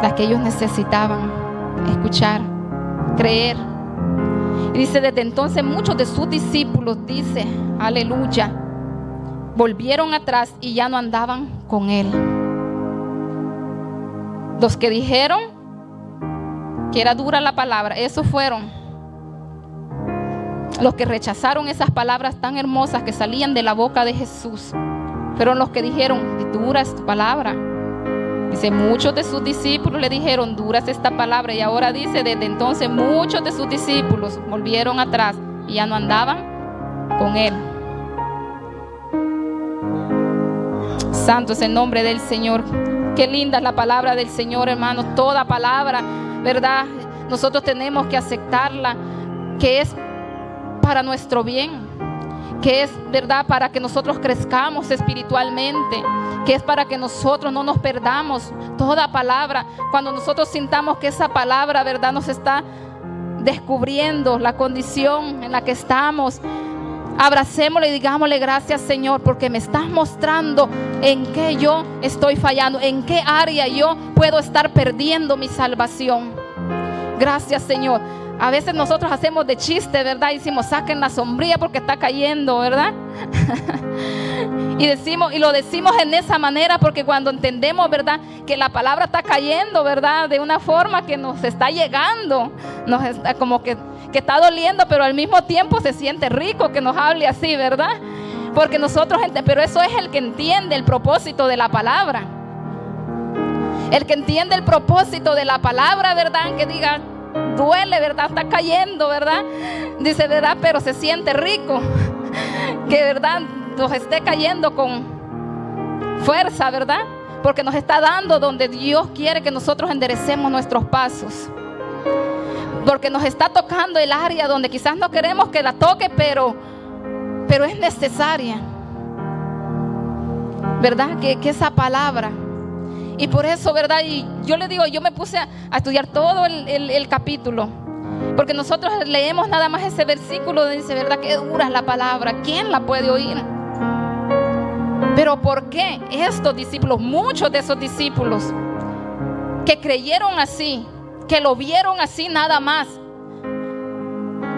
las que ellos necesitaban escuchar, creer. Y dice, desde entonces muchos de sus discípulos, dice, aleluya, volvieron atrás y ya no andaban con Él. Los que dijeron que era dura la palabra, esos fueron los que rechazaron esas palabras tan hermosas que salían de la boca de Jesús. Fueron los que dijeron, dura es tu palabra. Dice, muchos de sus discípulos le dijeron, dura es esta palabra. Y ahora dice, desde entonces muchos de sus discípulos volvieron atrás y ya no andaban con Él. Santo es el nombre del Señor. Qué linda es la palabra del Señor, hermanos. Toda palabra, ¿verdad?, nosotros tenemos que aceptarla, que es para nuestro bien, que es, ¿verdad?, para que nosotros crezcamos espiritualmente, que es para que nosotros no nos perdamos. Toda palabra, cuando nosotros sintamos que esa palabra, ¿verdad?, nos está descubriendo la condición en la que estamos, abracémosle y digámosle, gracias, Señor, porque me estás mostrando en qué yo estoy fallando, en qué área yo puedo estar perdiendo mi salvación. Gracias, Señor. A veces nosotros hacemos de chiste, ¿verdad? Y decimos, saquen la sombrilla porque está cayendo, ¿verdad? y lo decimos en esa manera porque cuando entendemos, ¿verdad?, que la palabra está cayendo, ¿verdad?, de una forma que nos está llegando, nos está como que está doliendo, pero al mismo tiempo se siente rico que nos hable así, ¿verdad? Porque nosotros, pero eso es el que entiende el propósito de la palabra. El que entiende el propósito de la palabra, ¿verdad?, que diga, duele, ¿verdad?, está cayendo, ¿verdad?, dice, ¿verdad?, pero se siente rico que, ¿verdad?, nos esté cayendo con fuerza, ¿verdad?, porque nos está dando donde Dios quiere que nosotros enderecemos nuestros pasos, porque nos está tocando el área donde quizás no queremos que la toque, pero es necesaria, ¿verdad?, que esa palabra. Y por eso, ¿verdad?, y yo le digo, yo me puse a estudiar todo el capítulo, porque nosotros leemos nada más ese versículo donde dice, ¿verdad?, qué dura es la palabra, ¿quién la puede oír? Pero ¿por qué estos discípulos, muchos de esos discípulos que creyeron así, que lo vieron así nada más,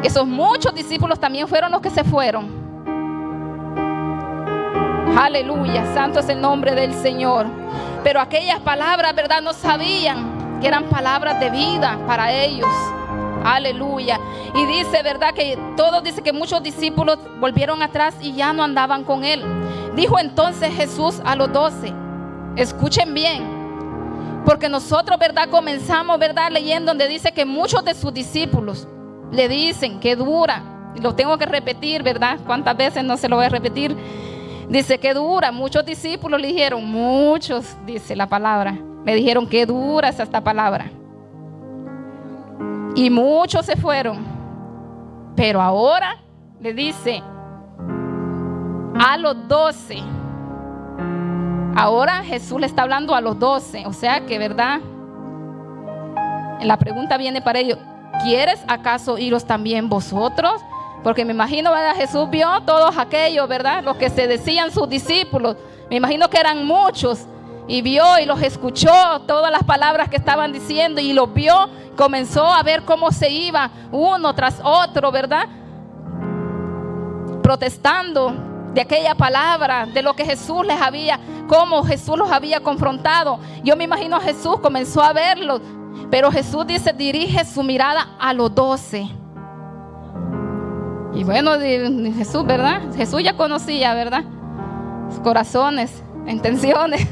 Esos muchos discípulos también fueron los que se fueron. Aleluya, santo es el nombre del Señor. Pero aquellas palabras, ¿verdad? No sabían que eran palabras de vida para ellos. Aleluya. Y dice, ¿verdad? Que todos dicen que muchos discípulos volvieron atrás y ya no andaban con él. Dijo entonces Jesús a los 12, escuchen bien, porque nosotros, ¿verdad? Comenzamos, ¿verdad? Leyendo donde dice que muchos de sus discípulos le dicen que dura. Y lo tengo que repetir, ¿verdad? ¿Cuántas veces no se lo voy a repetir? Dice que dura. Muchos discípulos le dijeron, muchos, dice la palabra, le dijeron que dura es esta palabra. Y muchos se fueron. Pero ahora le dice a los 12. Ahora Jesús le está hablando a los 12. O sea que, ¿verdad? La pregunta viene para ellos: ¿quieres acaso iros también vosotros? Porque me imagino, ¿verdad? Jesús vio todos aquellos, ¿verdad? Los que se decían sus discípulos. Me imagino que eran muchos. Y vio y los escuchó todas las palabras que estaban diciendo. Y los vio, comenzó a ver cómo se iba uno tras otro, ¿verdad? Protestando de aquella palabra, de lo que Jesús les había, cómo Jesús los había confrontado. Yo me imagino a Jesús, comenzó a verlos. Pero Jesús dice, dirige su mirada a los 12. Y bueno, Jesús, ¿verdad? Jesús ya conocía, ¿verdad? Sus corazones, intenciones.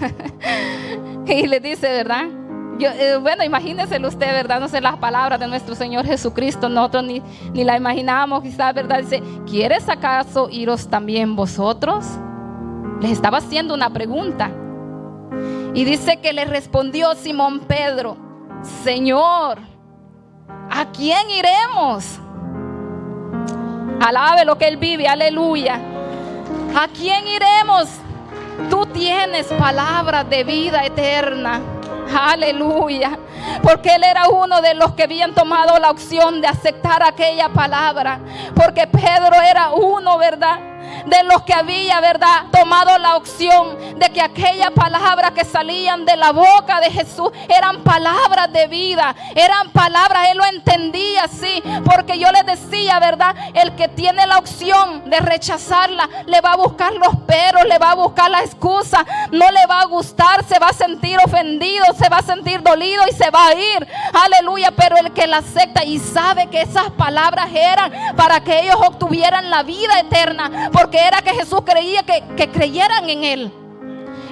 Y le dice, ¿verdad? Bueno, imagínenselo usted, ¿verdad? No sé, las palabras de nuestro Señor Jesucristo, nosotros ni la imaginamos, quizás, ¿verdad? Dice, ¿quieres acaso iros también vosotros? Les estaba haciendo una pregunta. Y dice que le respondió Simón Pedro, Señor, ¿a quién iremos? Alabe lo que Él vive, aleluya. ¿A quién iremos? Tú tienes palabras de vida eterna. Aleluya. Porque Él era uno de los que habían tomado la opción de aceptar aquella palabra. Porque Pedro era uno, ¿verdad? De los que había, ¿verdad? Tomado la opción de que aquella palabra que salían de la boca de Jesús eran palabras de vida, eran palabras, él lo entendía así, porque yo le decía, ¿verdad? El que tiene la opción de rechazarla, le va a buscar los peros, le va a buscar la excusa, no le va a gustar, se va a sentir ofendido, se va a sentir dolido y se va a ir, aleluya. Pero el que la acepta y sabe que esas palabras eran para que ellos obtuvieran la vida eterna, porque era que Jesús creía que creyeran en Él.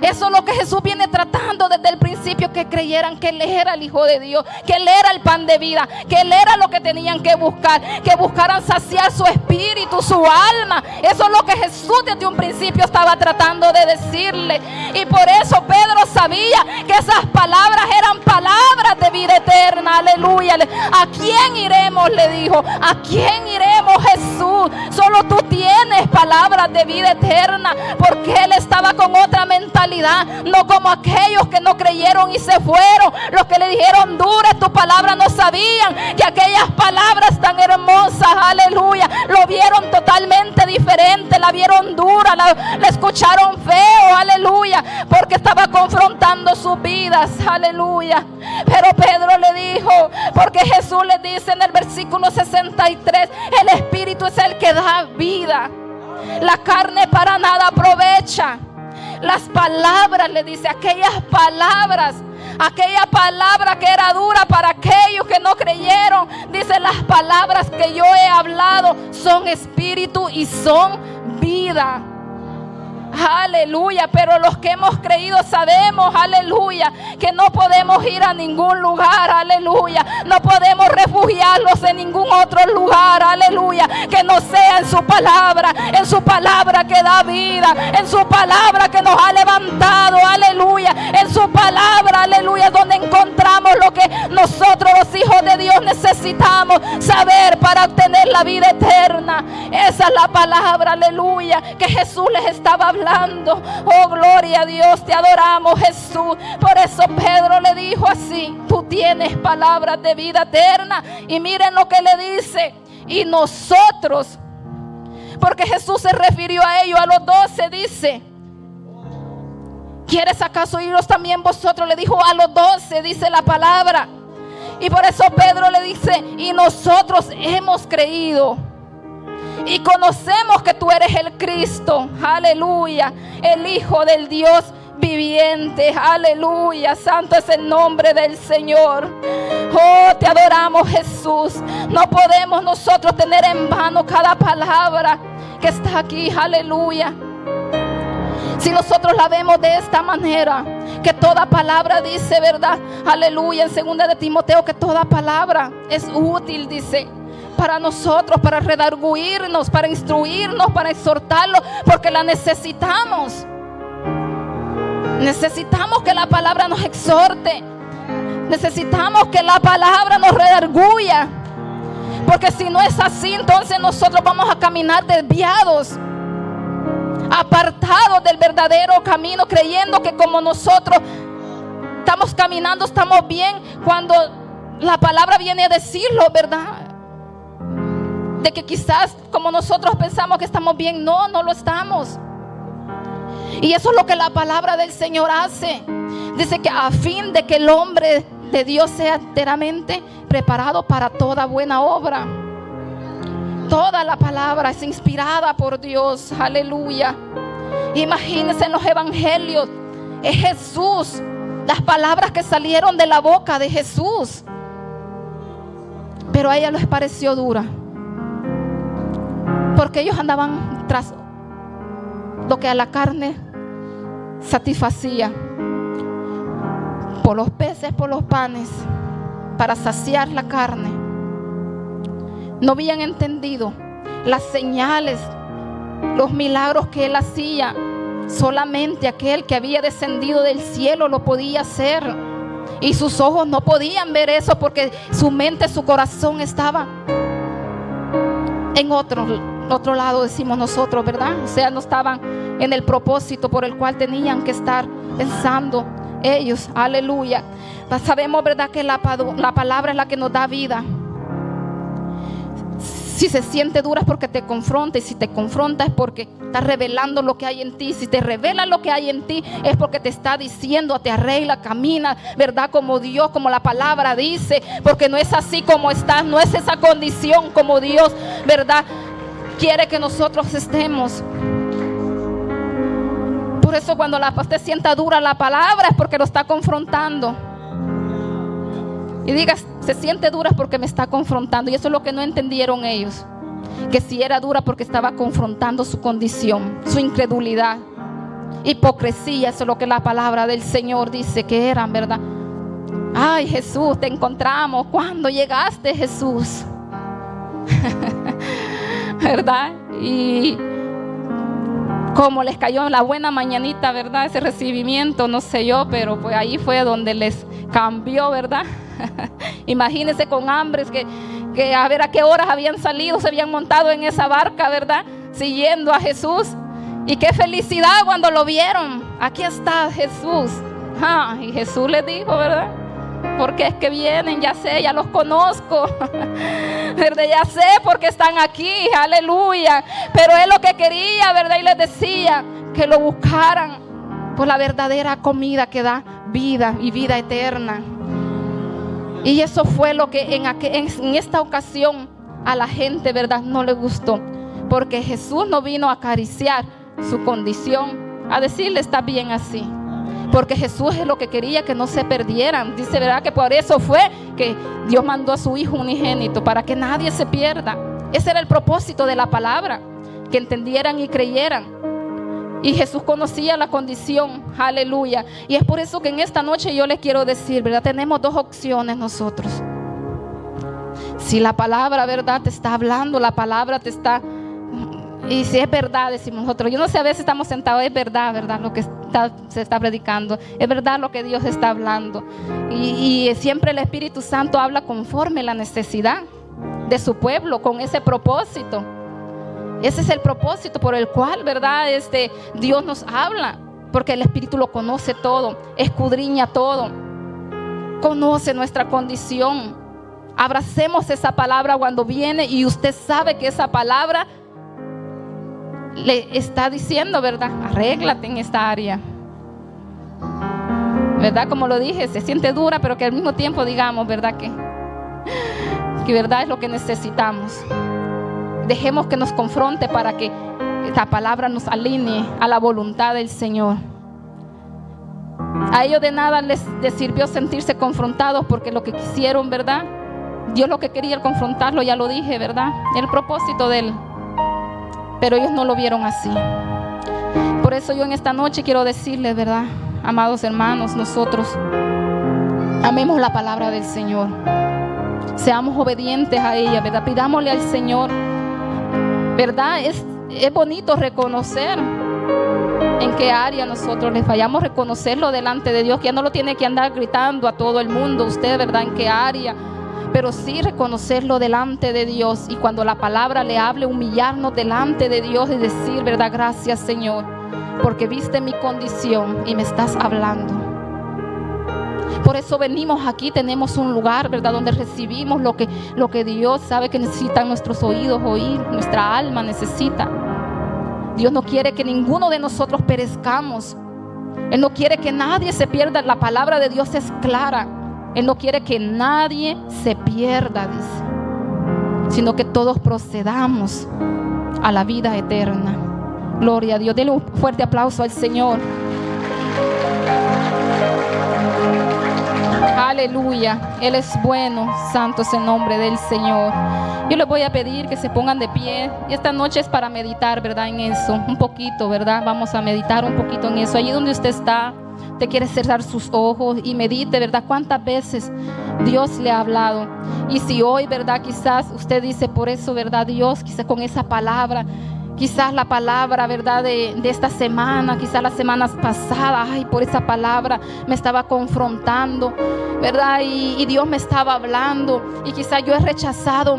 Eso es lo que Jesús viene tratando desde el principio, que creyeran que Él era el Hijo de Dios, que Él era el pan de vida, que Él era lo que tenían que buscar, que buscaran saciar su espíritu, su alma. Eso es lo que Jesús desde un principio estaba tratando de decirle. Y por eso Pedro sabía que esas palabras eran palabras de vida eterna, aleluya. ¿A quién iremos? Le dijo. ¿A quién iremos, Jesús? Solo tú tienes palabras de vida eterna, porque Él estaba con otra mentalidad. No como aquellos que no creyeron y se fueron, los que le dijeron dura es tu palabra, no sabían que aquellas palabras tan hermosas, aleluya, lo vieron totalmente diferente, la vieron dura, la escucharon feo, aleluya, porque estaba confrontando sus vidas, aleluya. Pero Pedro le dijo, porque Jesús le dice en el versículo 63, el Espíritu es el que da vida, la carne para nada aprovecha. Las palabras, le dice, aquella palabra que era dura para aquellos que no creyeron, dice, las palabras que yo he hablado son espíritu y son vida. Aleluya. Pero los que hemos creído sabemos, aleluya, que no podemos ir a ningún lugar, aleluya, no podemos refugiarlos en ningún otro lugar, aleluya, que no sea en su palabra que da vida, en su palabra que nos ha levantado, aleluya, en su palabra, aleluya, donde encontramos lo que nosotros los hijos de Dios necesitamos saber para obtener la vida eterna. Esa es la palabra, aleluya, que Jesús les estaba hablando. Oh, gloria a Dios, te adoramos, Jesús. Por eso Pedro le dijo así, tú tienes palabras de vida eterna. Y miren lo que le dice, y nosotros, porque Jesús se refirió a ellos, a los 12, dice, ¿quieres acaso iros también vosotros? Le dijo a los 12, dice la palabra. Y por eso Pedro le dice: y nosotros hemos creído y conocemos que tú eres el Cristo, aleluya, el Hijo del Dios viviente, aleluya. Santo es el nombre del Señor. Oh, te adoramos, Jesús. No podemos nosotros tener en vano cada palabra que está aquí, aleluya. Si nosotros la vemos de esta manera, que toda palabra dice, ¿verdad? Aleluya. En 2 de Timoteo, que toda palabra es útil, dice, para nosotros, para redarguirnos, para instruirnos, para exhortarlo, porque la necesitamos. Necesitamos que la palabra nos exhorte. Necesitamos que la palabra nos redarguya. Porque si no es así, entonces nosotros vamos a caminar desviados, apartados del verdadero camino, creyendo que como nosotros estamos caminando, estamos bien, cuando la palabra viene a decirlo, ¿verdad? De que quizás como nosotros pensamos que estamos bien, no lo estamos. Y eso es lo que la palabra del Señor hace. Dice que a fin de que el hombre de Dios sea enteramente preparado para toda buena obra. Toda la palabra es inspirada por Dios, aleluya. Imagínense en los evangelios, es Jesús, las palabras que salieron de la boca de Jesús, pero a ella les pareció dura, porque ellos andaban tras lo que a la carne satisfacía, por los peces, por los panes, para saciar la carne. No habían entendido las señales, los milagros que él hacía. Solamente aquel que había descendido del cielo lo podía hacer, y sus ojos no podían ver eso, porque su mente, su corazón estaba en otro lado, decimos nosotros, ¿verdad? O sea, no estaban en el propósito por el cual tenían que estar pensando ellos, aleluya. Sabemos, ¿verdad?, que la palabra es la que nos da vida. Si se siente dura es porque te confronta, y si te confronta es porque está revelando lo que hay en ti. Si te revela lo que hay en ti es porque te está diciendo: te arregla, camina, ¿verdad?, como Dios, como la palabra dice. Porque no es así como estás, no es esa condición como Dios, ¿verdad?, quiere que nosotros estemos. Por eso cuando usted sienta dura la palabra es porque lo está confrontando. Y digas: se siente dura porque me está confrontando. Y eso es lo que no entendieron ellos, que si era dura porque estaba confrontando su condición, su incredulidad, hipocresía. Eso es lo que la palabra del Señor dice que eran, ¿verdad? Ay, Jesús, te encontramos. ¿Cuándo llegaste, Jesús? ¿Verdad? Y como les cayó la buena mañanita, ¿verdad?, ese recibimiento, no sé yo, pero pues ahí fue donde les cambió, ¿verdad? Imagínense con hambres que a ver a qué horas habían salido, se habían montado en esa barca, ¿verdad?, siguiendo a Jesús. Y qué felicidad cuando lo vieron: aquí está Jesús. Y Jesús les dijo, ¿verdad?, porque es que vienen, ya sé, ya los conozco, ¿verdad? Ya sé por qué están aquí, aleluya. Pero él lo que quería, ¿verdad?, y les decía que lo buscaran por la verdadera comida que da vida y vida eterna. Y eso fue lo que en esta ocasión a la gente, ¿verdad?, no le gustó, porque Jesús no vino a acariciar su condición, a decirle: está bien así. Porque Jesús es lo que quería, que no se perdieran. Dice, ¿verdad?, que por eso fue que Dios mandó a su Hijo unigénito, para que nadie se pierda. Ese era el propósito de la palabra, que entendieran y creyeran. Y Jesús conocía la condición, aleluya. Y es por eso que en esta noche yo les quiero decir, ¿verdad?, tenemos dos opciones nosotros. Si la palabra, ¿verdad?, te está hablando, la palabra te está... Y si es verdad, decimos nosotros, yo no sé, a veces estamos sentados, es verdad, ¿verdad?, lo que se está predicando, es verdad lo que Dios está hablando. Y siempre el Espíritu Santo habla conforme la necesidad de su pueblo, con ese propósito. Ese es el propósito por el cual, ¿verdad?, Dios nos habla, porque el Espíritu lo conoce todo, escudriña todo, conoce nuestra condición. Abracemos esa palabra cuando viene, y usted sabe que esa palabra le está diciendo, ¿verdad?, arréglate en esta área, ¿verdad? Como lo dije, se siente dura, pero que al mismo tiempo digamos, ¿verdad?, que Que verdad es lo que necesitamos. Dejemos que nos confronte para que esta palabra nos alinee a la voluntad del Señor. A ellos de nada les sirvió sentirse confrontados, porque lo que quisieron, ¿verdad? Dios lo que quería al confrontarlo, ya lo dije, ¿verdad? El propósito de Él. Pero ellos no lo vieron así. Por eso yo en esta noche quiero decirles, ¿verdad? Amados hermanos, nosotros amemos la palabra del Señor. Seamos obedientes a ella, ¿verdad? Pidámosle al Señor, ¿verdad? Es bonito reconocer en qué área nosotros le fallamos, reconocerlo delante de Dios, que ya no lo tiene que andar gritando a todo el mundo, usted, ¿verdad? En qué área, pero sí reconocerlo delante de Dios, y cuando la palabra le hable, humillarnos delante de Dios y decir, ¿verdad? Gracias, Señor, porque viste mi condición y me estás hablando. Por eso venimos aquí, tenemos un lugar, ¿verdad? Donde recibimos lo que Dios sabe que necesitan nuestros oídos oír, nuestra alma necesita. Dios no quiere que ninguno de nosotros perezcamos. Él no quiere que nadie se pierda. La palabra de Dios es clara. Él no quiere que nadie se pierda, dice, sino que todos procedamos a la vida eterna. Gloria a Dios. Denle un fuerte aplauso al Señor. Aleluya. Él es bueno. Santo es el nombre del Señor. Yo les voy a pedir que se pongan de pie. Y esta noche es para meditar, ¿verdad? En eso. Un poquito, ¿verdad? Vamos a meditar un poquito en eso. Allí donde usted está, te quiere cerrar sus ojos y medite, ¿verdad? ¿Cuántas veces Dios le ha hablado? Y si hoy, ¿verdad? Quizás usted dice, por eso, ¿verdad? Dios, quizás con esa palabra, quizás la palabra, ¿verdad? De esta semana, quizás las semanas pasadas, ay, por esa palabra me estaba confrontando, ¿verdad? Y Dios me estaba hablando, y quizás yo he rechazado